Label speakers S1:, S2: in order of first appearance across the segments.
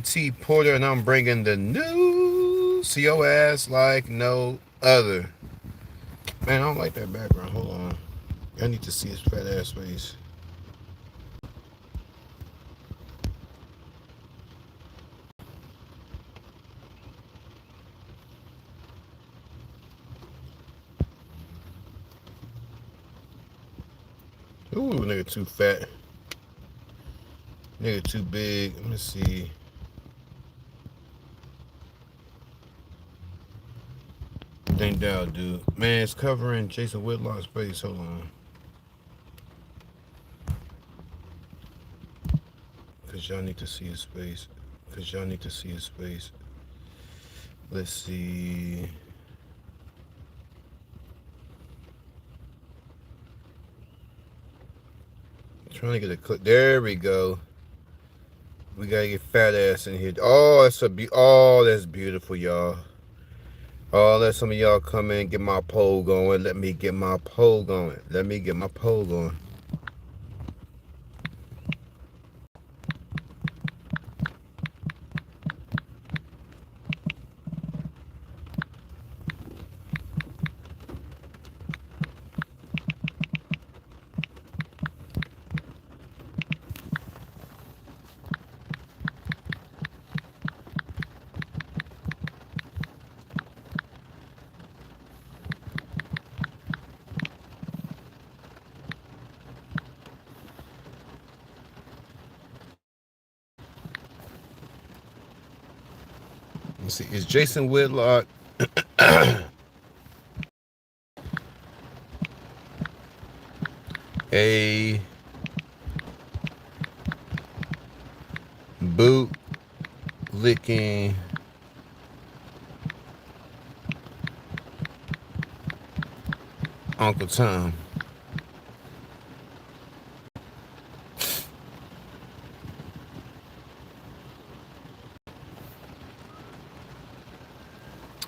S1: T Porter, and I'm bringing the news to your ass like no other. Man, I don't like that background. Hold on. I need to see his fat ass face. Ooh, nigga too fat. Nigga too big. Let me see. Think down, dude. Man, it's covering Jason Whitlock's face. Hold on. Cause y'all need to see his face. Let's see. I'm trying to get a clip. There we go. We gotta get fat ass in here. Oh, that's beautiful, y'all. Oh, let some of y'all come in and get my poll going. Let me get my poll going. Let's see. Is Jason Whitlock a boot licking Uncle Tom?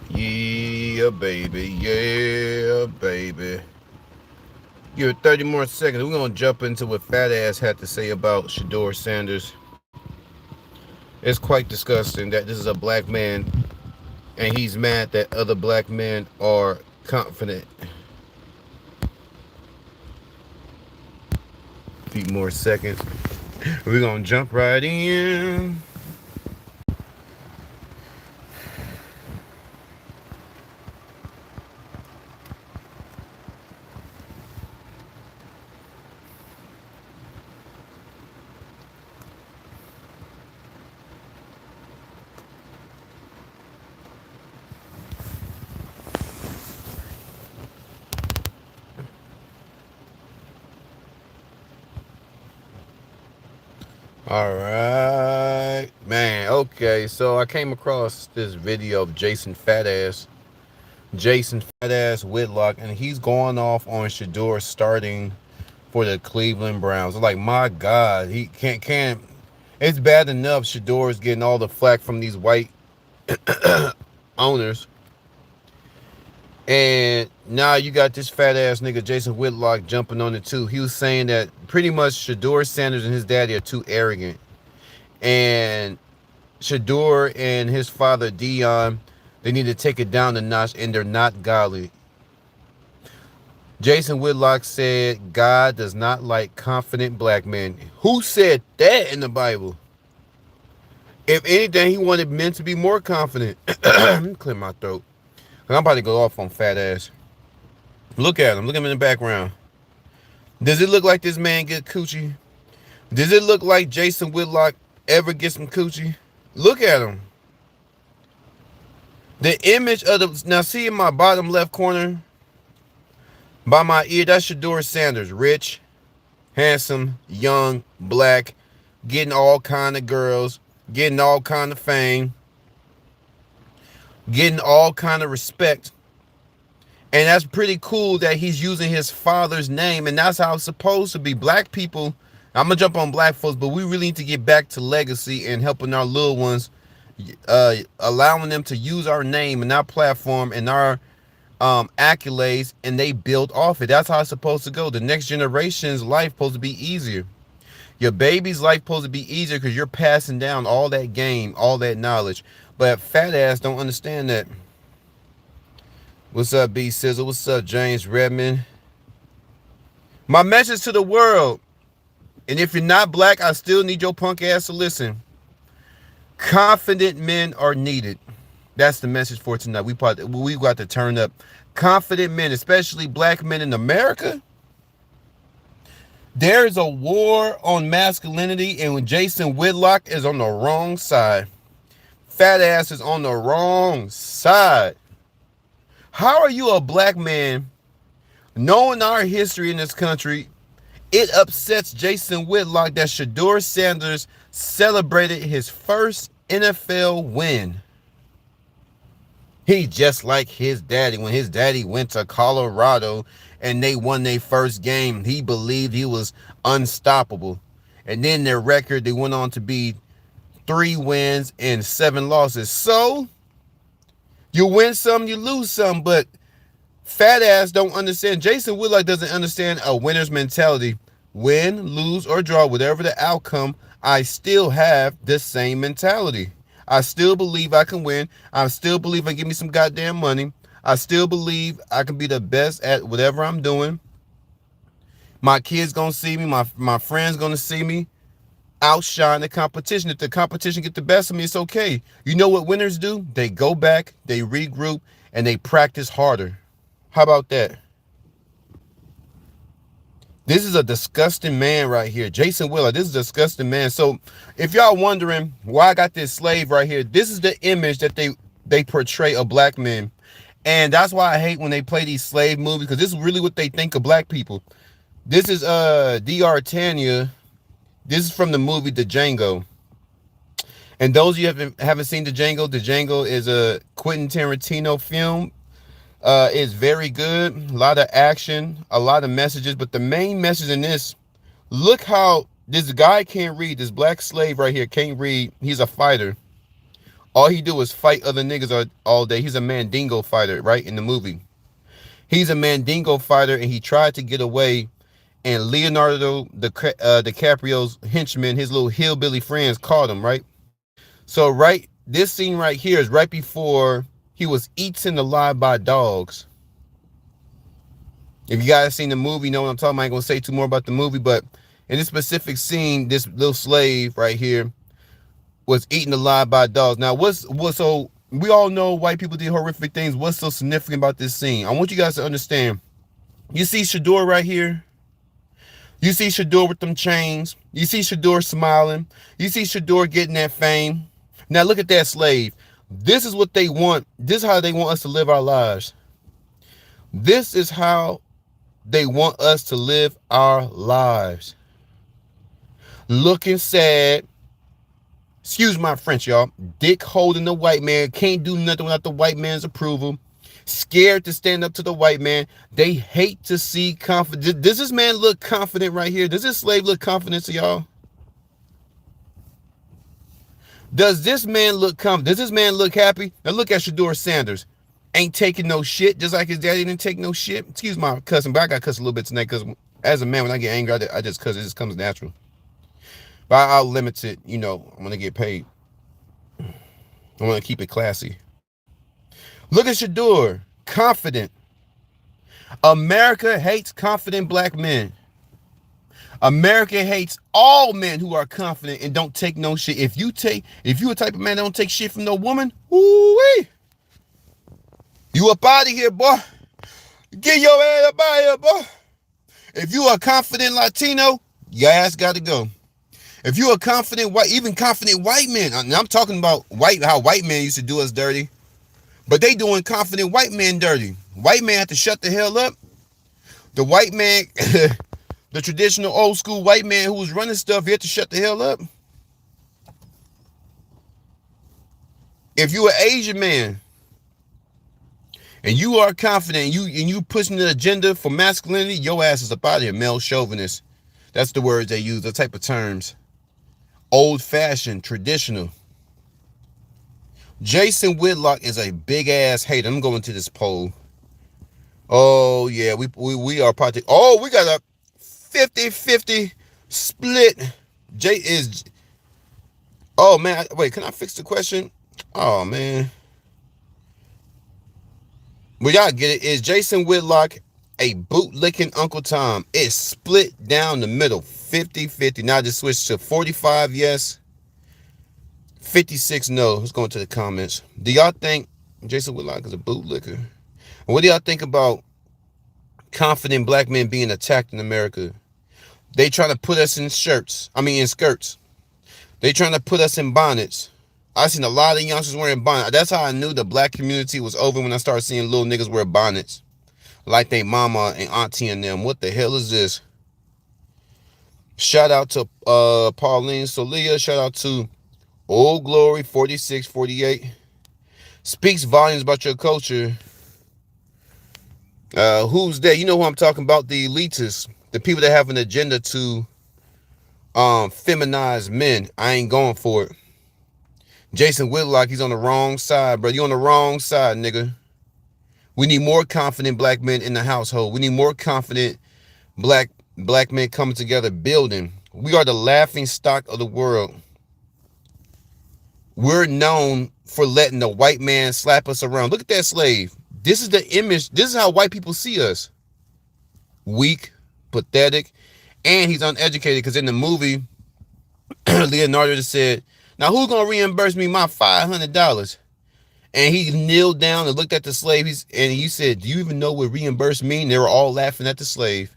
S1: Yeah, baby. Yeah, baby. Give it 30 more seconds. We're going to jump into what Fat Ass had to say about Sheduer Sanders. It's quite disgusting that this is a black man and he's mad that other black men are confident. A few more seconds. We're going to jump right in. All right, man. Okay, so I came across this video of Jason Fatass Whitlock, and he's going off on Sheduer starting for the Cleveland Browns. Like, my God, he can't. It's bad enough Sheduer is getting all the flack from these white owners, and now you got this fat ass nigga Jason Whitlock jumping on it too. He was saying that pretty much Sheduer Sanders and his daddy are too arrogant, and Sheduer and his father Dion, they need to take it down a notch, and they're not godly. Jason Whitlock said God does not like confident black men. Who said that in the Bible? If anything, he wanted men to be more confident. Let me clear my throat. I'm about to go off on fat ass. Look at him. Look at him in the background. Does it look like this man get coochie? Does it look like Jason Whitlock ever gets some coochie? Look at him. The image of the... Now, see in my bottom left corner? By my ear, that's Sheduer Sanders. Rich, handsome, young, black, getting all kind of girls, getting all kind of fame, getting all kind of respect. And that's pretty cool that he's using his father's name, and that's how it's supposed to be. Black people, I'm gonna jump on black folks, but we really need to get back to legacy and helping our little ones, allowing them to use our name and our platform and our accolades, and they build off it. That's how it's supposed to go. The next generation's life supposed to be easier. Your baby's life supposed to be easier because you're passing down all that game, all that knowledge. But fat ass don't understand that. What's up, B Sizzle? What's up, James Redmond? My message to the world, and if you're not black, I still need your punk ass to listen. Confident men are needed. That's the message for tonight. We got to turn up. Confident men, especially black men in America. There is a war on masculinity, and when Jason Whitlock is on the wrong side, fat ass is on the wrong side. How are you a black man, knowing our history in this country? It upsets Jason Whitlock that Sheduer Sanders celebrated his first NFL win. He just like his daddy. When his daddy went to Colorado and they won their first game, he believed he was unstoppable. And then their record, they went on to be 3 wins and 7 losses. So, you win some, you lose some, but fat ass don't understand. Jason Whitlock doesn't understand a winner's mentality. Win, lose, or draw, whatever the outcome, I still have the same mentality. I still believe I can win. I still believe I give me some goddamn money. I still believe I can be the best at whatever I'm doing. My kids gonna see me. My friends gonna see me. Outshine the competition. If the competition get the best of me, it's okay. You know what winners do? They go back, they regroup, and they practice harder. How about that? This is a disgusting man right here. Jason Whitlock, this is a disgusting man. So if y'all wondering why I got this slave right here, this is the image that they portray of black men. And that's why I hate when they play these slave movies, because this is really what they think of black people. This is D.R. Tanya. This is from the movie The Django. And those of you haven't seen The Django is a Quentin Tarantino film. It's very good. A lot of action, a lot of messages. But the main message in this, look how this guy can't read. This black slave right here can't read. He's a fighter. All he do is fight other niggas all day. He's a Mandingo fighter, right, in the movie. He's a Mandingo fighter, and he tried to get away. And Leonardo DiCaprio's henchmen, his little hillbilly friends, caught him, right? So, right, this scene right here is right before he was eaten alive by dogs. If you guys seen the movie, you know what I'm talking about. I ain't gonna say too more about the movie, but in this specific scene, this little slave right here was eaten alive by dogs. Now, so we all know white people did horrific things. What's so significant about this scene? I want you guys to understand. You see Sheduer right here? You see Sheduer with them chains. You see Sheduer smiling. You see Sheduer getting that fame. Now look at that slave. This is what they want. This is how they want us to live our lives. This is how they want us to live our lives. Looking sad. Excuse my French, y'all. Dick holding the white man. Can't do nothing without the white man's approval. Scared to stand up to the white man. They hate to see confidence. Does this man look confident right here? Does this slave look confident to y'all? Does this man look confident? Does this man look happy? Now look at Sheduer Sanders. Ain't taking no shit, just like his daddy didn't take no shit. Excuse my cussing, but I got cussed a little bit tonight because as a man, when I get angry, I just cuss. It just comes natural. But I'll limit it. You know, I'm going to get paid. I'm going to keep it classy. Look at Sheduer. Confident. America hates confident black men. America hates all men who are confident and don't take no shit. If you a type of man that don't take shit from no woman, woo-wee, you up out of here, boy. Get your ass up out of here, boy. If you a confident Latino, your ass got to go. If you a confident white, even confident white men, I'm talking about how white men used to do us dirty, but they doing confident white men dirty. White man have to shut the hell up. The white man, the traditional old school white man who was running stuff, he had to shut the hell up. If you an Asian man and you are confident and you pushing the agenda for masculinity, your ass is up out of here. Male chauvinist. That's the words they use, the type of terms. Old fashioned, traditional. Jason Whitlock is a big ass hater. I'm going to this poll. Oh yeah, we are party. Oh, we got a 50-50 split Jay is. Oh man, wait. Can I fix the question? Oh man, well y'all get it. Is Jason Whitlock a bootlicking Uncle Tom? It's split down the middle, 50-50. Now I just switched to 45 yes, 56 no. Let's go into the comments. Do y'all think Jason Whitlock is a bootlicker? What do y'all think about confident black men being attacked in America? They trying to put us in shirts. I mean in skirts. They trying to put us in bonnets. I seen a lot of youngsters wearing bonnets. That's how I knew the black community was over, when I started seeing little niggas wear bonnets. Like they mama and auntie and them. What the hell is this? Shout out to Pauline Solia. Shout out to Old Glory 4648. Speaks volumes about your culture. Who's that? You know who I'm talking about? The elitists. The people that have an agenda to feminize men. I ain't going for it. Jason Whitlock, he's on the wrong side, bro. You on the wrong side, nigga. We need more confident black men in the household. We need more confident black men coming together, building. We are the laughing stock of the world. We're known for letting the white man slap us around. Look at that slave. This is the image. This is how white people see us. Weak, pathetic, and he's uneducated, because in the movie, Leonardo just said, now who's going to reimburse me my $500? And he kneeled down and looked at the slave. And he said, do you even know what reimburse mean? They were all laughing at the slave.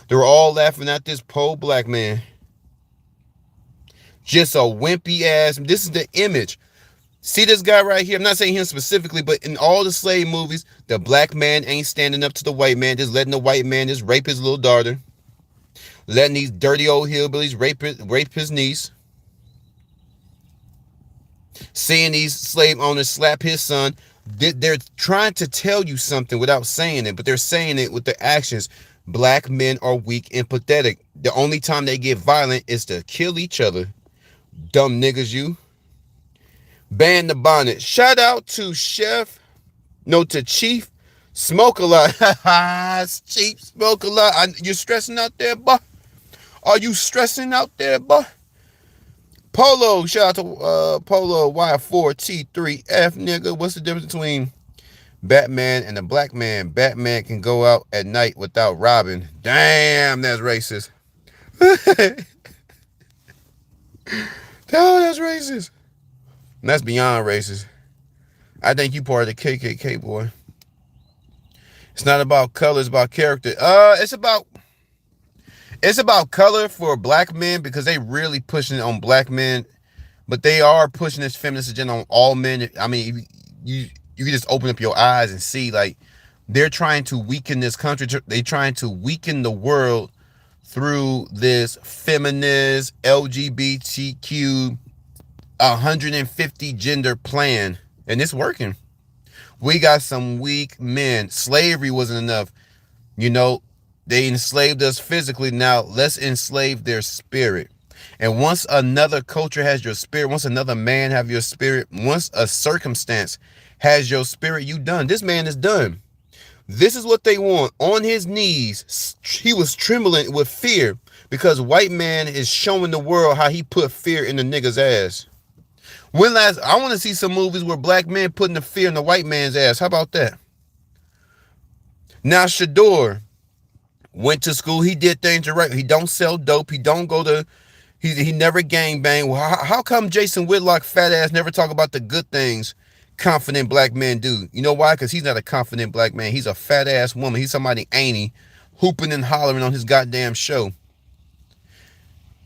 S1: They were all laughing at this poor black man. Just a wimpy ass. This is the image. See this guy right here? I'm not saying him specifically, but in all the slave movies, the black man ain't standing up to the white man, just letting the white man just rape his little daughter. Letting these dirty old hillbillies rape his niece. Seeing these slave owners slap his son. They're trying to tell you something without saying it, but they're saying it with their actions. Black men are weak and pathetic. The only time they get violent is to kill each other. Dumb niggas, you. Ban the bonnet. Shout out to Chief Smoke a Lot. Chief Smoke a Lot. You stressing out there, boy? Are you stressing out there, boy? Polo, shout out to Polo Y4T3F, nigga. What's the difference between Batman and a black man? Batman can go out at night without robbing. Damn, that's racist. Oh, that's racist. And that's beyond racist. I think you part of the KKK, boy. It's not about color, it's about character. It's about color for black men, because they really pushing it on black men, but they are pushing this feminist agenda on all men. I mean, you can just open up your eyes and see, like, they're trying to weaken this country. They're trying to weaken the world through this feminist LGBTQ 150 gender plan, and it's working. We got some weak men. Slavery wasn't enough. You know, they enslaved us physically. Now let's enslave their spirit. And once another culture has your spirit, once another man have your spirit, once a circumstance has your spirit, you done. This man is done. This is what they want. On his knees, he was trembling with fear, because white man is showing the world how he put fear in the nigga's ass. I want to see some movies where black men putting the fear in the white man's ass. How about that? Now, Sheduer went to school. He did things right. He don't sell dope. He don't go to, he never gangbang. Well, how come Jason Whitlock, fat ass, never talk about the good things confident black men do? You know why? Because he's not a confident black man. He's a fat ass woman. He's somebody ain't hooping and hollering on his goddamn show.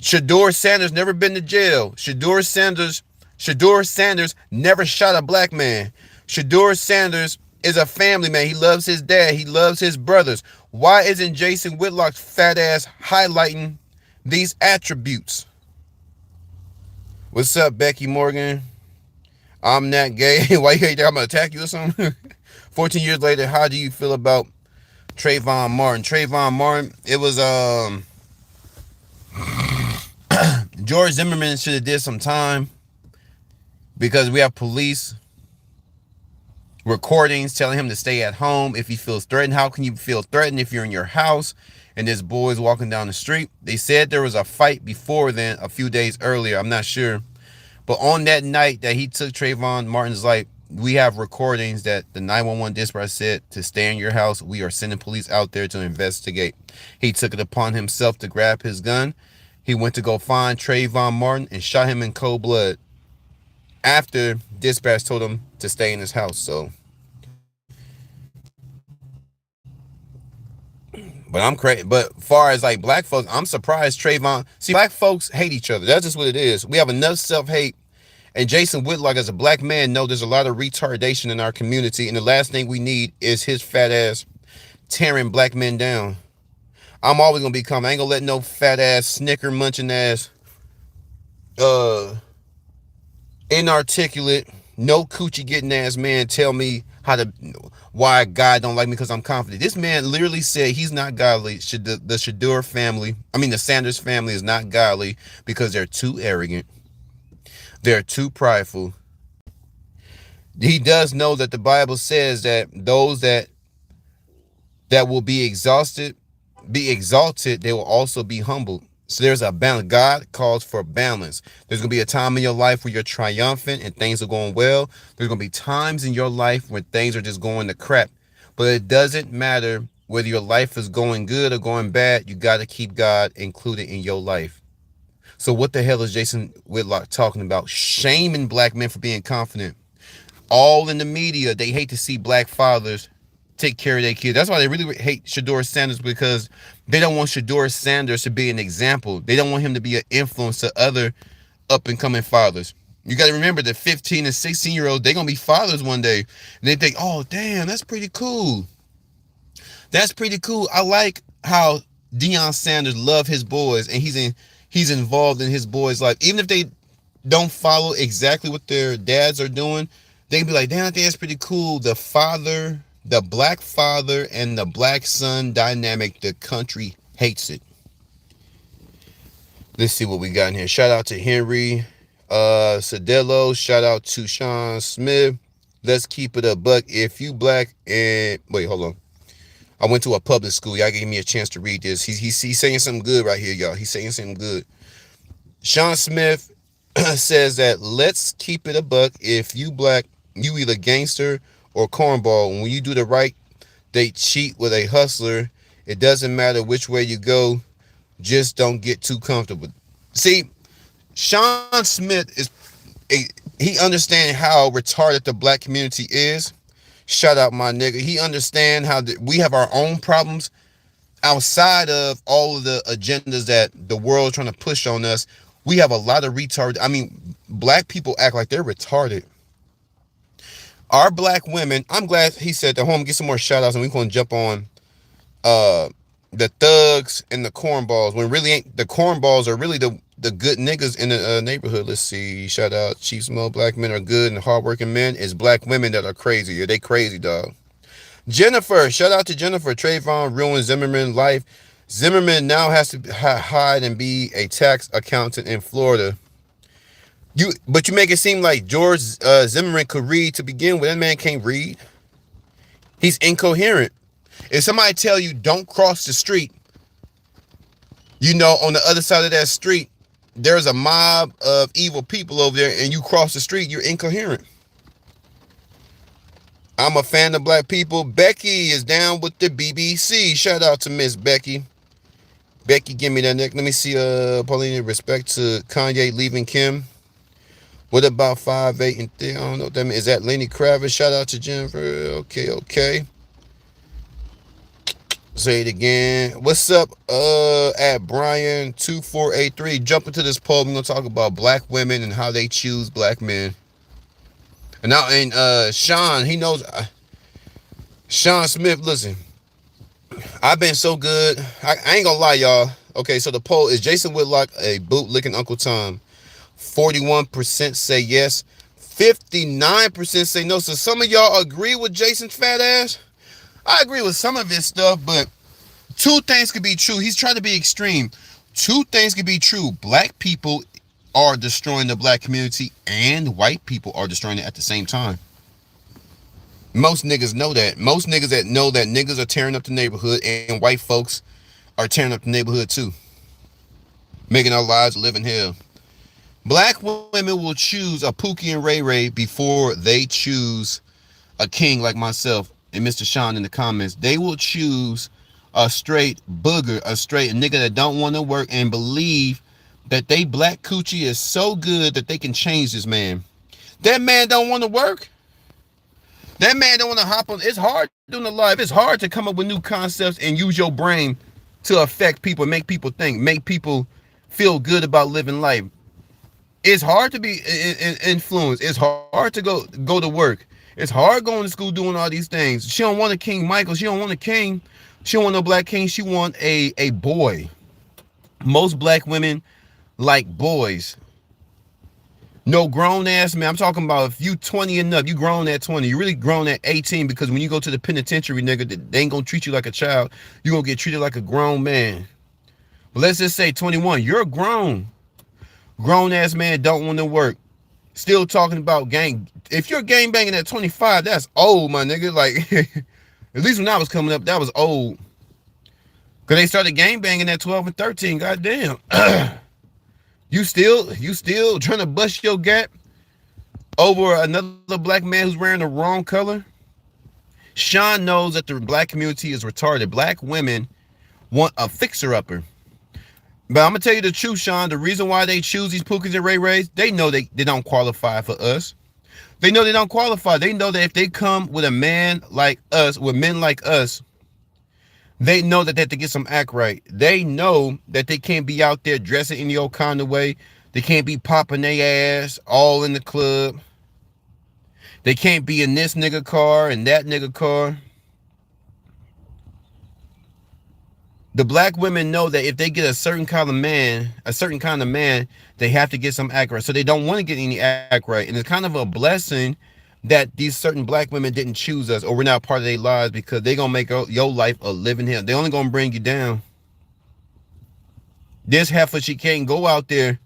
S1: Sheduer Sanders never been to jail. Sheduer Sanders never shot a black man. Sheduer Sanders is a family man. He loves his dad. He loves his brothers. Why isn't Jason Whitlock's fat ass highlighting these attributes? What's up, Becky Morgan? I'm not gay. Why you think I'm gonna attack you or something? 14 years later, how do you feel about Trayvon Martin? Trayvon Martin, it was George Zimmerman should have did some time, because we have police recordings telling him to stay at home if he feels threatened. How can you feel threatened if you're in your house? and this boy's walking down the street. They said there was a fight before then, a few days earlier. I'm not sure. But on that night that he took Trayvon Martin's life, we have recordings that the 911 dispatcher said to stay in your house. We are sending police out there to investigate. He took it upon himself to grab his gun. He went to go find Trayvon Martin and shot him in cold blood after dispatch told him to stay in his house. So, but I'm crazy. But far as like black folks, I'm surprised Trayvon. See, black folks hate each other. That's just what it is. We have enough self-hate. And Jason Whitlock, as a black man, know there's a lot of retardation in our community. And the last thing we need is his fat ass tearing black men down. I'm always gonna be calm. I ain't gonna let no fat ass, snicker munching ass, inarticulate, no coochie getting ass man tell me why God don't like me because I'm confident. This man literally said he's not godly. The Sheduer family, the Sanders family is not godly because they're too arrogant. They're too prideful. He does know that the Bible says that those that will be exalted, they will also be humbled. So there's a balance. God calls for balance. There's going to be a time in your life where you're triumphant and things are going well. There's going to be times in your life when things are just going to crap. But it doesn't matter whether your life is going good or going bad. You got to keep God included in your life. So what the hell is Jason Whitlock talking about? Shaming black men for being confident. All in the media, they hate to see black fathers take care of their kids. That's why they really hate Sheduer Sanders, because they don't want Sheduer Sanders to be an example. They don't want him to be an influence to other up-and-coming fathers. You got to remember that 15 and 16-year-olds, they're going to be fathers one day. And they think, oh, damn, that's pretty cool. That's pretty cool. I like how Deion Sanders love his boys, and he's involved in his boys' life. Even if they don't follow exactly what their dads are doing, they can be like, damn, I think that's pretty cool. The black father and the black son dynamic, the country hates it. Let's see what we got in here. Shout out to Henry Cedello. Shout out to Sean Smith. Let's keep it a buck. If you black and... Wait, hold on. I went to a public school. Y'all gave me a chance to read this. He's saying something good right here, y'all. He's saying something good. Sean Smith says that let's keep it a buck. If you black, you either gangster or cornball. When you do the right, they cheat with a hustler. It doesn't matter which way you go. Just don't get too comfortable. See, Sean Smith he understands how retarded the black community is. Shout out my nigga. He understands how we have our own problems outside of all of the agendas that the world is trying to push on us. We have a lot of retarded. Black people act like they're retarded. Our black women, I'm glad he said that. Home, get some more shout outs and we're going to jump on the thugs and the cornballs. When really ain't the cornballs are really the good niggas in the neighborhood. Let's see. Shout out Chief Smo. Black men are good and hardworking men. It's black women that are crazy. Are they crazy, dog? Jennifer. Shout out to Jennifer. Trayvon ruined Zimmerman's life. Zimmerman now has to hide and be a tax accountant in Florida. But you make it seem like George Zimmerman could read to begin with. That man can't read. He's incoherent. If somebody tell you don't cross the street, on the other side of that street, there's a mob of evil people over there, and you cross the street, you're incoherent. I'm a fan of black people. Becky is down with the BBC. Shout out to Miss Becky. Becky, give me that neck. Let me see. Paulina, respect to Kanye leaving Kim. What about 5'8" and 3? I don't know what that means. Is that Lenny Kravitz? Shout out to Jennifer. Okay. Say it again. What's up? At Brian2483. Jump into this poll. We're gonna talk about black women and how they choose black men. And Sean, he knows. Sean Smith, listen. I've been so good. I ain't gonna lie, y'all. Okay, so the poll is Jason Whitlock a bootlicking Uncle Tom? 41% say yes. 59% say no. So some of y'all agree with Jason's fat ass. I agree with some of his stuff, but two things could be true. He's trying to be extreme. Two things could be true. Black people are destroying the black community, and white people are destroying it at the same time. Most niggas know that. Most niggas that know that niggas are tearing up the neighborhood, and white folks are tearing up the neighborhood too, making our lives a living hell. Black women will choose a Pookie and Ray Ray before they choose a king like myself and Mr. Sean in the comments. They will choose a straight booger, a straight nigga that don't want to work and believe that they black coochie is so good that they can change this man. That man don't want to work. That man don't want to hop on. It's hard doing the live. It's hard to come up with new concepts and use your brain to affect people, make people think, make people feel good about living life. It's hard to be influenced. It's hard to go to work. It's hard going to school doing all these things. She don't want a king, Michael. She don't want a king. She don't want no black king. She want a boy. Most black women like boys. No grown ass man. I'm talking about if you 20 and up, you grown at 20. You really grown at 18 because when you go to the penitentiary, nigga, they ain't gonna treat you like a child. You gonna get treated like a grown man. But let's just say 21. You're grown. Grown ass man don't want to work. Still talking about gang. If you're gang banging at 25, that's old, my nigga. Like, at least when I was coming up, that was old. Cause they started gang banging at 12 and 13. Goddamn. You still trying to bust your gap over another black man who's wearing the wrong color? Sean knows that the black community is retarded. Black women want a fixer-upper. But I'm gonna tell you the truth, Sean. The reason why they choose these Pookies and Ray Rays, they know they don't qualify for us. They know they don't qualify. They know that if they come with a man like us, with men like us, they know that they have to get some act right. They know that they can't be out there dressing any old kind of way. They can't be popping their ass all in the club. They can't be in this nigga car and that nigga car. The black women know that if they get a certain kind of man, they have to get some act right. So they don't want to get any act right. And it's kind of a blessing that these certain black women didn't choose us or we're not part of their lives because they're going to make your life a living hell. They're only going to bring you down. This heifer, she can't go out there.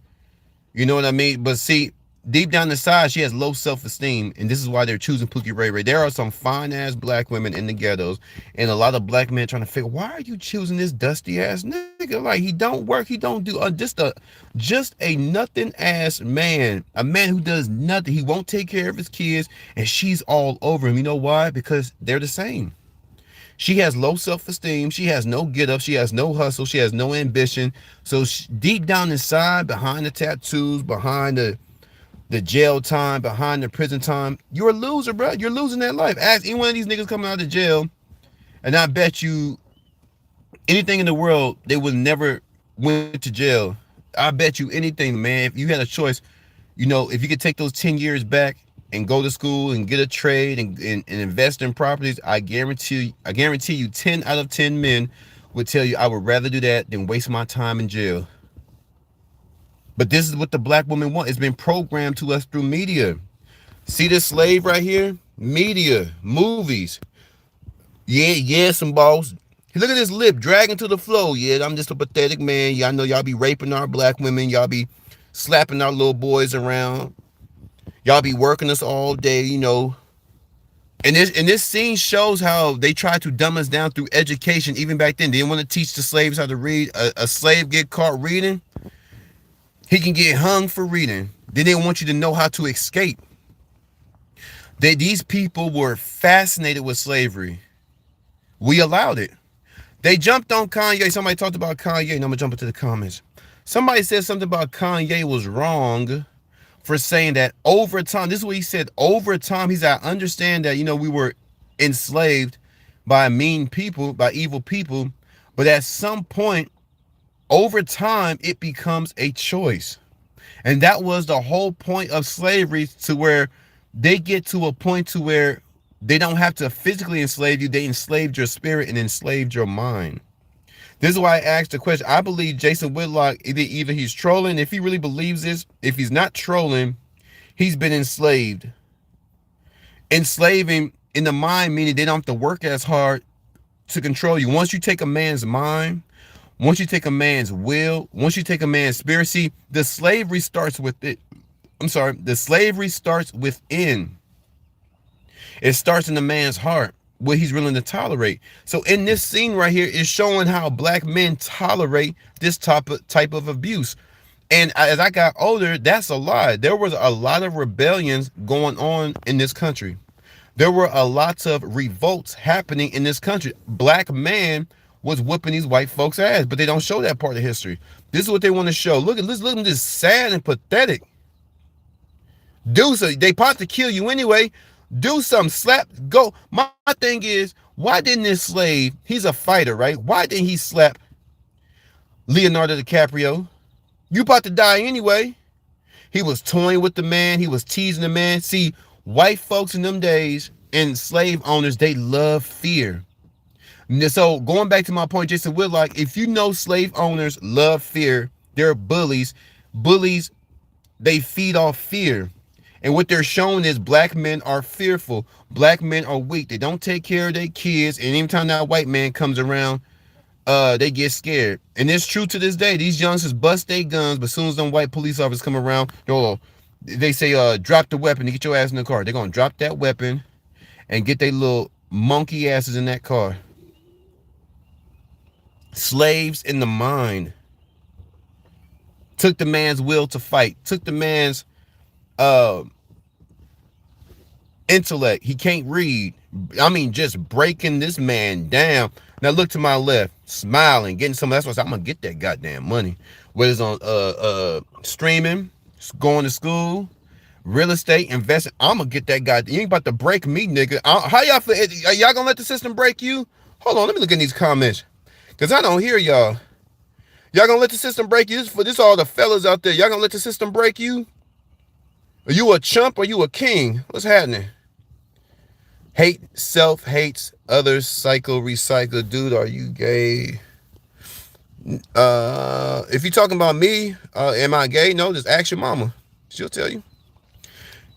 S1: You know what I mean? But see, deep down inside, she has low self-esteem. And this is why they're choosing Pookie Ray Ray. There are some fine-ass black women in the ghettos. And a lot of black men trying to figure, why are you choosing this dusty-ass nigga? Like, he don't work. He don't do just a nothing-ass man. A man who does nothing. He won't take care of his kids. And she's all over him. You know why? Because they're the same. She has low self-esteem. She has no get-up. She has no hustle. She has no ambition. So deep down inside, behind the tattoos, behind the jail time, behind the prison time, you're a loser, bro. You're losing that life. Ask any one of these niggas coming out of jail, and I bet you anything in the world, they would never went to jail. I bet you anything, man. If you had a choice, you know, if you could take those 10 years back and go to school and get a trade and invest in properties, I guarantee you 10 out of 10 men would tell you I would rather do that than waste my time in jail. But this is what the black woman want. It's been programmed to us through media. See this slave right here? Media, movies. Yeah, some balls. Look at this lip dragging to the floor. Yeah, I'm just a pathetic man. Y'all know y'all be raping our black women. Y'all be slapping our little boys around. Y'all be working us all day, you know. And this scene shows how they tried to dumb us down through education. Even back then, they didn't want to teach the slaves how to read. A slave get caught reading, he can get hung for reading. They didn't want you to know how to escape. These people were fascinated with slavery. We allowed it. They jumped on Kanye. Somebody talked about Kanye, and I'm gonna jump into the comments. Somebody said something about Kanye was wrong for saying that over time. This is what he said. Over time, he said, I understand that, you know, we were enslaved by mean people, by evil people, but at some point, over time, it becomes a choice. And that was the whole point of slavery, to where they get to a point to where they don't have to physically enslave you. They enslaved your spirit and enslaved your mind. This is why I asked the question. I believe Jason Whitlock, either he's trolling. If he really believes this, if he's not trolling, he's been enslaved. Enslaving in the mind, meaning they don't have to work as hard to control you. Once you take a man's mind, once you take a man's will, once you take a man's spirit, see, the slavery starts with it. The slavery starts within. It starts in the man's heart. what he's willing to tolerate. So in this scene right here is showing how black men tolerate this type of abuse. And as I got older, that's a lie. There was a lot of rebellions going on in this country. There were a lot of revolts happening in this country. Black man was whooping these white folks' ass, but they don't show that part of history. This is what they want to show. Look at this. Look at this, sad and pathetic. Do so. They about to kill you anyway. Do something. Slap. Go. My thing is, why didn't this slave? He's a fighter, right? Why didn't he slap Leonardo DiCaprio? You about to die anyway. He was toying with the man. He was teasing the man. See, white folks in them days and slave owners, they love fear. So going back to my point, Jason Whitlock, if you know slave owners love fear, they're bullies. Bullies, they feed off fear. And what they're showing is black men are fearful. Black men are weak. They don't take care of their kids. And anytime that white man comes around, they get scared. And it's true to this day. These youngsters bust their guns, but as soon as them white police officers come around, they say, drop the weapon and get your ass in the car. They're going to drop that weapon and get their little monkey asses in that car. Slaves in the mind. Took the man's will to fight. Took the man's intellect. He can't read. I mean, just breaking this man down. Now look to my left, smiling, getting some. That's why I'm gonna get that goddamn money. Whether it's on streaming, going to school, real estate, investing, I'm gonna get that guy. You ain't about to break me, nigga. How y'all feel? Are y'all gonna let the system break you? Hold on, let me look in these comments, cause I don't hear y'all. Y'all gonna let the system break you? This all the fellas out there. Y'all gonna let the system break you? Are you a chump or you a king? What's happening? Hate, self, hates, others, cycle, recycle. Dude, are you gay? If you're talking about me, am I gay? No, just ask your mama. She'll tell you.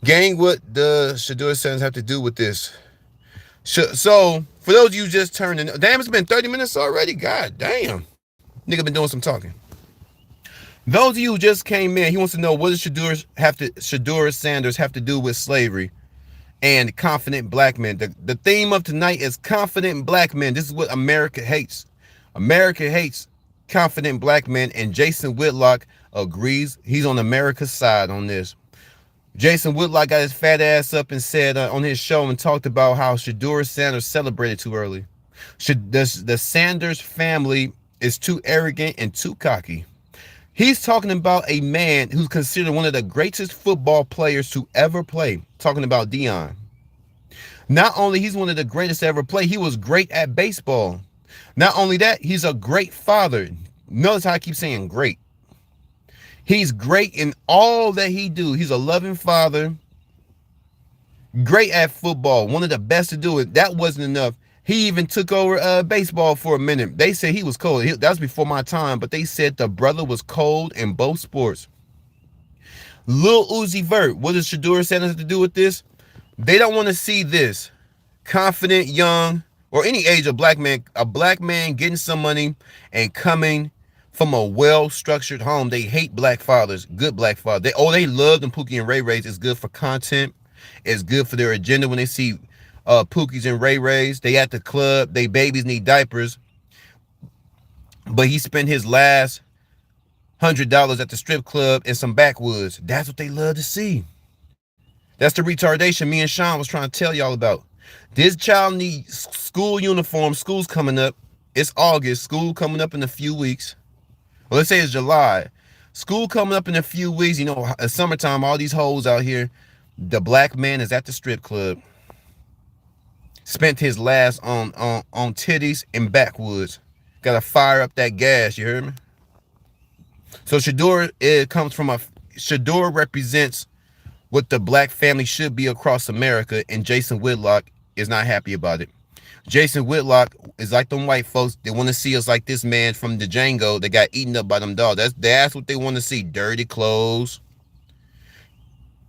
S1: Gang, what does Sheduer sentence have to do with this? So, for those of you just turning, damn, it's been 30 minutes already. God damn. Nigga been doing some talking. Those of you who just came in, he wants to know, what does Sheduer Sanders have to do with slavery and confident black men? The theme of tonight is confident black men. This is what America hates. America hates confident black men, and Jason Whitlock agrees. He's on America's side on this. Jason Whitlock got his fat ass up and said on his show and talked about how Sheduer Sanders celebrated too early. The Sanders family is too arrogant and too cocky. He's talking about a man who's considered one of the greatest football players to ever play. Talking about Deion. Not only he's one of the greatest to ever play, he was great at baseball. Not only that, he's a great father. Notice how I keep saying great. He's great in all that he do. He's a loving father. Great at football. One of the best to do it. That wasn't enough. He even took over baseball for a minute. They said he was cold. That was before my time, but they said the brother was cold in both sports. Lil Uzi Vert, what does Sheduer Sanders have to do with this? They don't want to see this. Confident, young, or any age of black man, a black man getting some money and coming from a well-structured home. They hate black fathers, good black fathers. They love them Pookie and Ray Rays. It's good for content. It's good for their agenda when they see Pookies and Ray Rays. They at the club. They babies need diapers. But he spent his last $100 at the strip club in some backwoods. That's what they love to see. That's the retardation me and Sean was trying to tell y'all about. This child needs school uniform. School's coming up. It's August. School coming up in a few weeks. Well, let's say it's July. School coming up in a few weeks. You know, summertime, all these hoes out here. The black man is at the strip club. Spent his last on titties in backwoods. Gotta fire up that gas, you heard me? So Sheduer, Sheduer represents what the black family should be across America, and Jason Whitlock is not happy about it. Jason Whitlock is like them white folks. They want to see us like this man from the Django that got eaten up by them dogs. That's what they want to see. Dirty clothes.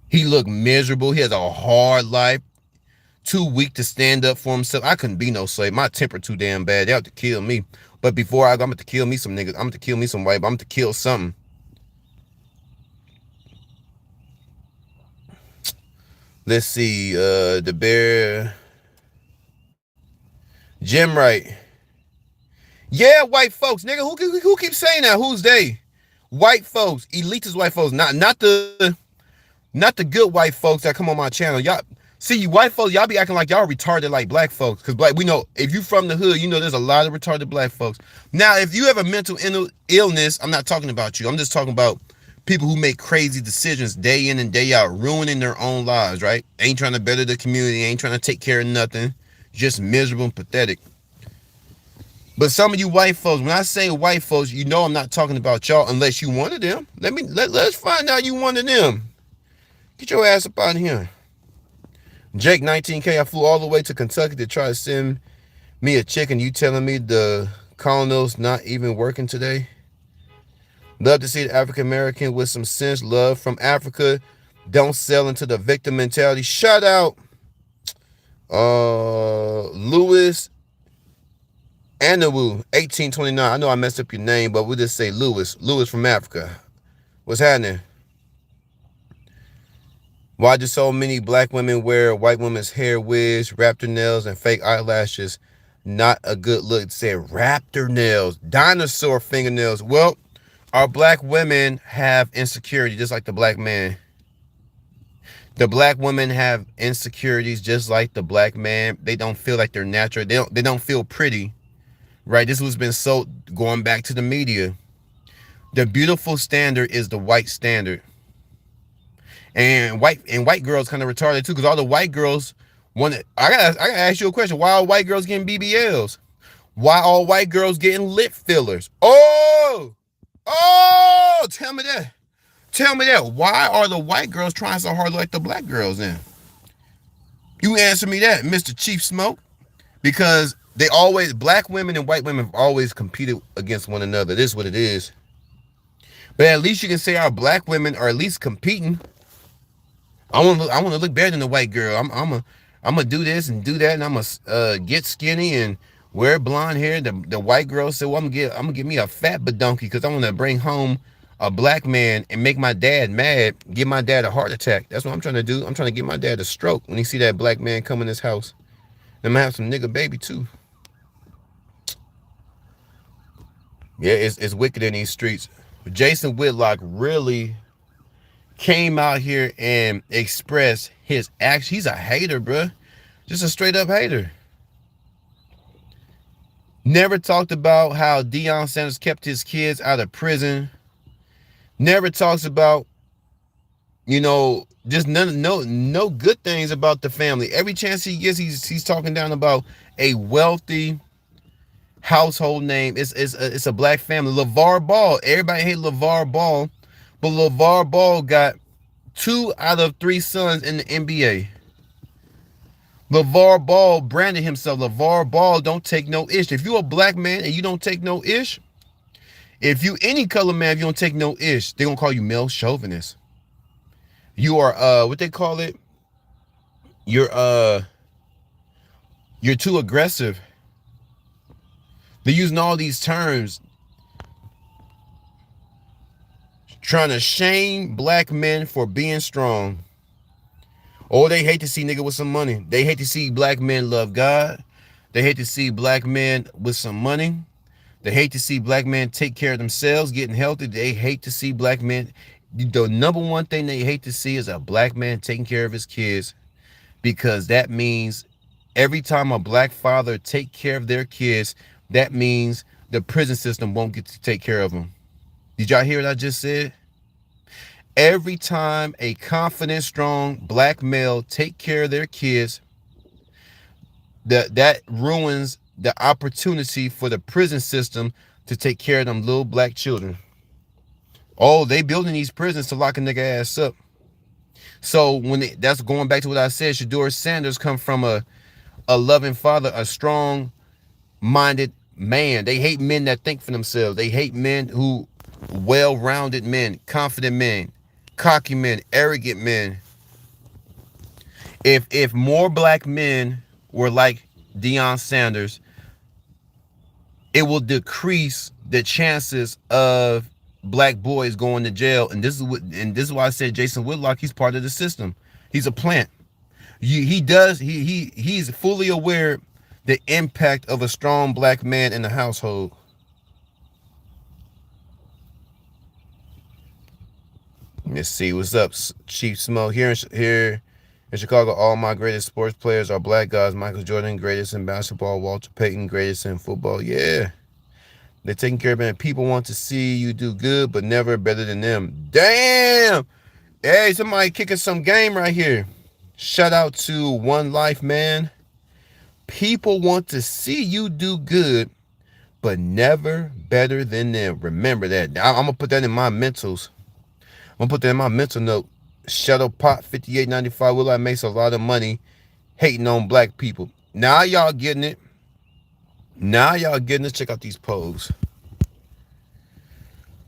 S1: He looked miserable. He has a hard life. Too weak to stand up for himself. I couldn't be no slave. My temper too damn bad. They have to kill me. But before I'm going to kill me some niggas. I'm going to kill me some white. I'm going to kill something. Let's see. The bear. Jim Wright. Yeah, white folks, nigga. Who keeps saying that? Who's they? White folks, elitist white folks, not the good white folks that come on my channel. Y'all see, you white folks, y'all be acting like y'all retarded like black folks. Cause black, we know if you from the hood, you know there's a lot of retarded black folks. Now, if you have a mental illness, I'm not talking about you. I'm just talking about people who make crazy decisions day in and day out, ruining their own lives, right? Ain't trying to better the community, ain't trying to take care of nothing, just miserable and pathetic. But some of you white folks, when I say white folks, you know I'm not talking about y'all unless you one of them. Let's find out you one of them. Get your ass up out of here. Jake 19K, I flew all the way to Kentucky to try to send me a chicken. You telling me the colonel's not even working today? Love to see the African American with some sense. Love from Africa. Don't sell into the victim mentality. Shout out Louis Anawu 1829. I know I messed up your name, but we'll just say Louis. Louis from Africa. What's happening? Why do so many black women wear white women's hair wigs, raptor nails, and fake eyelashes? Not a good look. It said raptor nails, dinosaur fingernails. Well, our black women have insecurity just like the black man. The black women have insecurities just like the black man. They don't feel like they're natural. They don't feel pretty. Right? This was been so going back to the media. The beautiful standard is the white standard. And white girls kind of retarded too, because all the white girls want to. I gotta ask you a question. Why are white girls getting BBLs? Why are white girls getting lip fillers? Oh, tell me that. Tell me that. Why are the white girls trying so hard like the black girls then? You answer me that, Mr. Chief Smoke. Because black women and white women have always competed against one another. This is what it is. But at least you can say our black women are at least competing. I want to look better than the white girl. I'm gonna do this and do that, and I'm gonna get skinny and wear blonde hair. The white girl said, "Well, I'm gonna get me a fat badonkey because I want to bring home a black man and make my dad mad, give my dad a heart attack. That's what I'm trying to do. I'm trying to get my dad a stroke when he see that black man come in his house. I'm gonna have some nigga baby too." Yeah, it's wicked in these streets. Jason Whitlock really came out here and expressed his action. He's a hater, bruh. Just a straight up hater. Never talked about how Deion Sanders kept his kids out of prison. Never talks about, just no good things about the family. Every chance he gets, he's talking down about a wealthy household name. It's a black family. LeVar Ball. Everybody hate LeVar Ball, but LeVar Ball got 2 out of 3 sons in the NBA. LeVar Ball branded himself. LeVar Ball don't take no ish. If you a black man and you don't take no ish, if you any color man, if you don't take no ish, they're gonna call you male chauvinist. You are what they call it? You're too aggressive. They're using all these terms trying to shame black men for being strong. Or they hate to see nigga with some money. They hate to see black men love God. They hate to see black men with some money. They hate to see black men take care of themselves, getting healthy. They hate to see black men. The number one thing they hate to see is a black man taking care of his kids, because that means every time a black father take care of their kids, that means the prison system won't get to take care of them. Did y'all hear what I just said? Every time a confident, strong black male take care of their kids, that ruins the opportunity for the prison system to take care of them little black children. Oh, they building these prisons to lock a nigga ass up. So that's going back to what I said. Sheduer Sanders come from a loving father, a strong-minded man. They hate men that think for themselves. They hate men who well-rounded men, confident men, cocky men, arrogant men. If more black men were like Deion Sanders, it will decrease the chances of black boys going to jail. And this is why I said Jason Whitlock, he's part of the system. He's a plant. He's fully aware The impact of a strong black man in the household. Let's see what's up, Chief Smoke. Here in Chicago, all my greatest sports players are black guys. Michael Jordan, greatest in basketball. Walter Payton, greatest in football. Yeah, they're taking care of it. People want to see you do good, but never better than them. Damn. Hey, somebody kicking some game right here. Shout out to One Life, man. People want to see you do good, but never better than them. Remember that. I'm going to put that in my mentals. I'm going to put that in my mental note. Shadow Pot 5895. Will I makes a lot of money hating on black people. Now y'all getting it. Now y'all getting it. Check out these posts.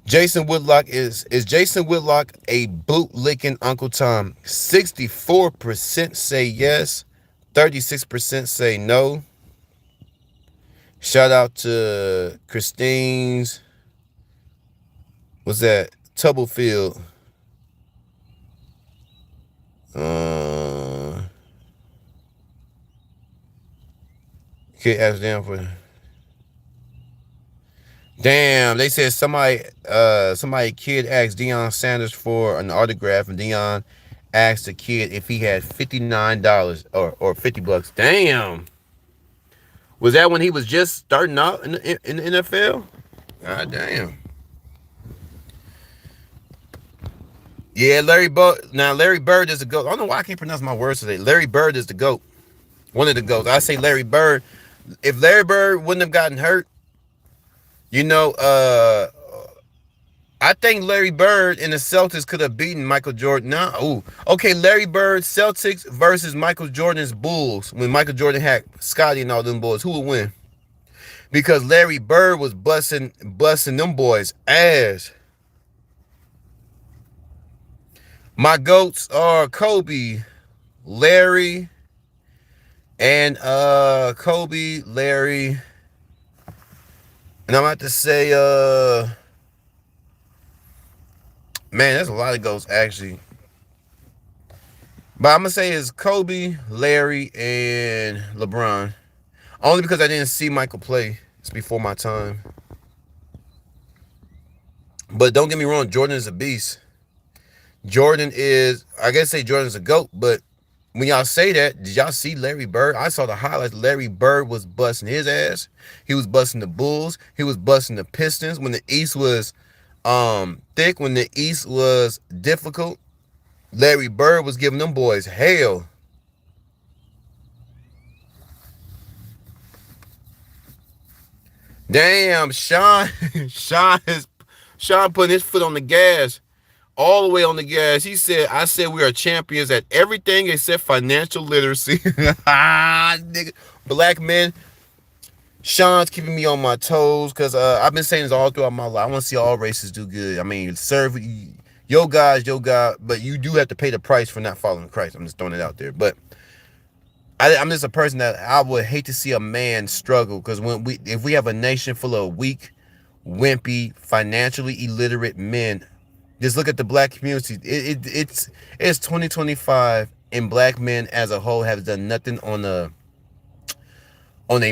S1: Jason Whitlock is Jason Whitlock a boot-licking Uncle Tom? 64% say yes. 36% say no. Shout out to Christine's. What's that? Tubblefield. Kid asked down for. Damn, they said somebody kid asked Deion Sanders for an autograph, and Deion asked the kid if he had $59 or $50. Damn. Was that when he was just starting out in the NFL? God damn. Yeah, Larry Bird is the GOAT. I don't know why I can't pronounce my words today. Larry Bird is the GOAT. One of the GOATs. I say Larry Bird. If Larry Bird wouldn't have gotten hurt, I think Larry Bird and the Celtics could have beaten Michael Jordan. Okay, Larry Bird, Celtics versus Michael Jordan's Bulls. When Michael Jordan had Scotty and all them boys, who would win? Because Larry Bird was busting them boys' ass. My GOATs are Kobe, Larry, and Kobe, Larry, and I'm about to say, man, there's a lot of GOATs actually. But I'm going to say it's Kobe, Larry, and LeBron. Only because I didn't see Michael play. It's before my time. But don't get me wrong, Jordan is a beast. I guess say Jordan's a GOAT, but when y'all say that, did y'all see Larry Bird? I saw the highlights. Larry Bird was busting his ass. He was busting the Bulls. He was busting the Pistons when the East was thick, when the East was difficult. Larry Bird was giving them boys hell. Damn, Sean putting his foot on the gas. All the way on the gas. He said, I said we are champions at everything except financial literacy. Nigga. Black men. Sean's keeping me on my toes because I've been saying this all throughout my life. I want to see all races do good. I mean, serve your God, but you do have to pay the price for not following Christ. I'm just throwing it out there. But I'm just a person that I would hate to see a man struggle, because if we have a nation full of weak, wimpy, financially illiterate men. Just look at the black community. It's 2025, and black men as a whole have done nothing on a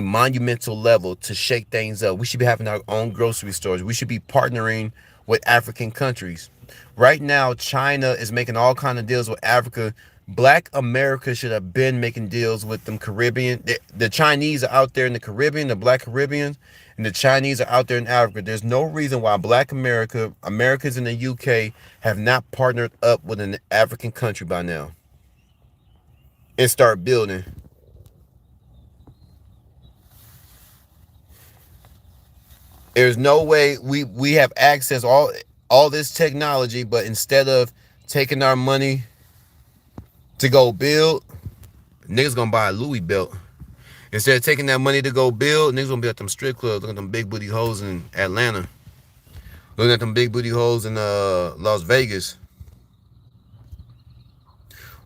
S1: monumental level to shake things up. We should be having our own grocery stores. We should be partnering with African countries. Right now, China is making all kinds of deals with Africa. Black America should have been making deals with them Caribbean. The Chinese are out there in the Caribbean, the black Caribbeans, and the Chinese are out there in Africa. There's no reason why black Americans in the UK have not partnered up with an African country by now and start building. There's no way we have access all this technology, but instead of taking our money to go build, niggas gonna buy a Louis belt. Instead of taking that money to go build, niggas gonna be at them strip clubs, looking at them big booty hoes in Atlanta, looking at them big booty hoes in Las Vegas.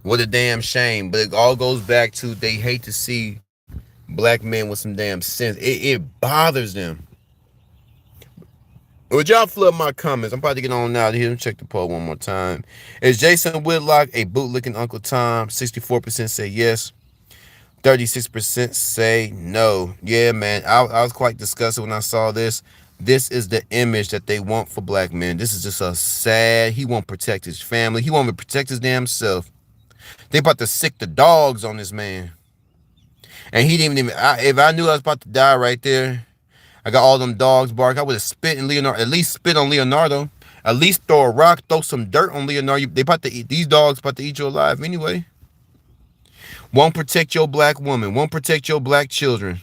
S1: What a damn shame. But it all goes back to they hate to see black men with some damn sense. It bothers them. Would y'all flood my comments? I'm about to get on out of here and check the poll one more time. Is Jason Whitlock a bootlicking Uncle Tom? 64% say yes. 36% say no. Yeah, man. I was quite disgusted when I saw this. This is the image that they want for black men. This is just a sad. He won't protect his family. He won't even protect his damn self. They about to sick the dogs on this man. And he didn't even. If I knew I was about to die right there, I got all them dogs bark. I would have spit in Leonardo. At least spit on Leonardo. At least throw a rock, throw some dirt on Leonardo. They about to eat. These dogs about to eat you alive anyway. Won't protect your black woman. Won't protect your black children.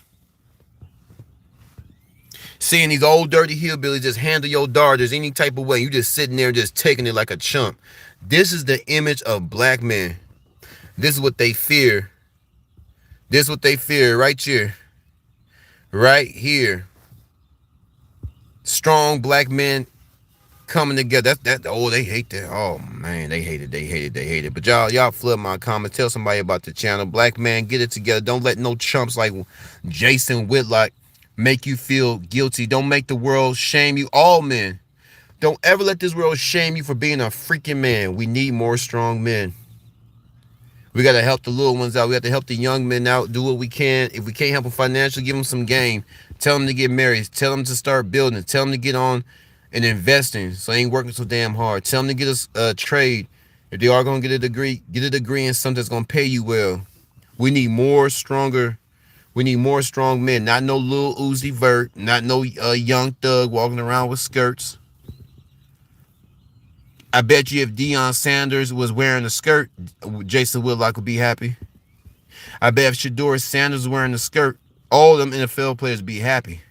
S1: Seeing these old dirty hillbillies just handle your daughters any type of way. You just sitting there just taking it like a chump. This is the image of black men. This is what they fear. This is what they fear right here. Right here. Strong black men coming together. Oh, they hate that. Oh man, they hate it. But y'all flood my comments. Tell somebody about the channel. Black man, get it together. Don't let no chumps like Jason Whitlock make you feel guilty. Don't make the world shame you. All men. Don't ever let this world shame you for being a freaking man. We need more strong men. We got to help the little ones out. We got to help the young men out. Do what we can. If we can't help them financially, give them some game. Tell them to get married. Tell them to start building. Tell them to get on and investing so they ain't working so damn hard. Tell them to get us a trade. If they are going to get a degree in something that's going to pay you well. We need more strong men. Not no little Uzi Vert. Not no young thug walking around with skirts. I bet you if Deion Sanders was wearing a skirt, Jason Whitlock would be happy. I bet if Sheduer Sanders was wearing a skirt, all them NFL players would be happy.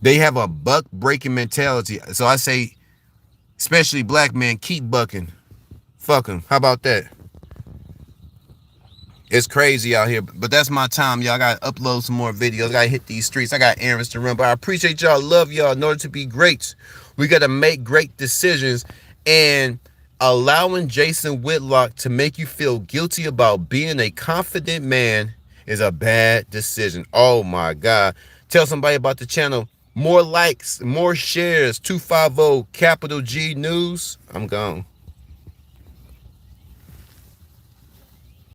S1: They have a buck-breaking mentality. So I say, especially black men, keep bucking. Fuck them. How about that? It's crazy out here. But that's my time, y'all. I got to upload some more videos. I got to hit these streets. I got errands to run. But I appreciate y'all. Love y'all. In order to be greats, we got to make great decisions. And allowing Jason Whitlock to make you feel guilty about being a confident man is a bad decision. Oh, my God. Tell somebody about the channel. More likes, more shares. 250 capital G News. I'm gone.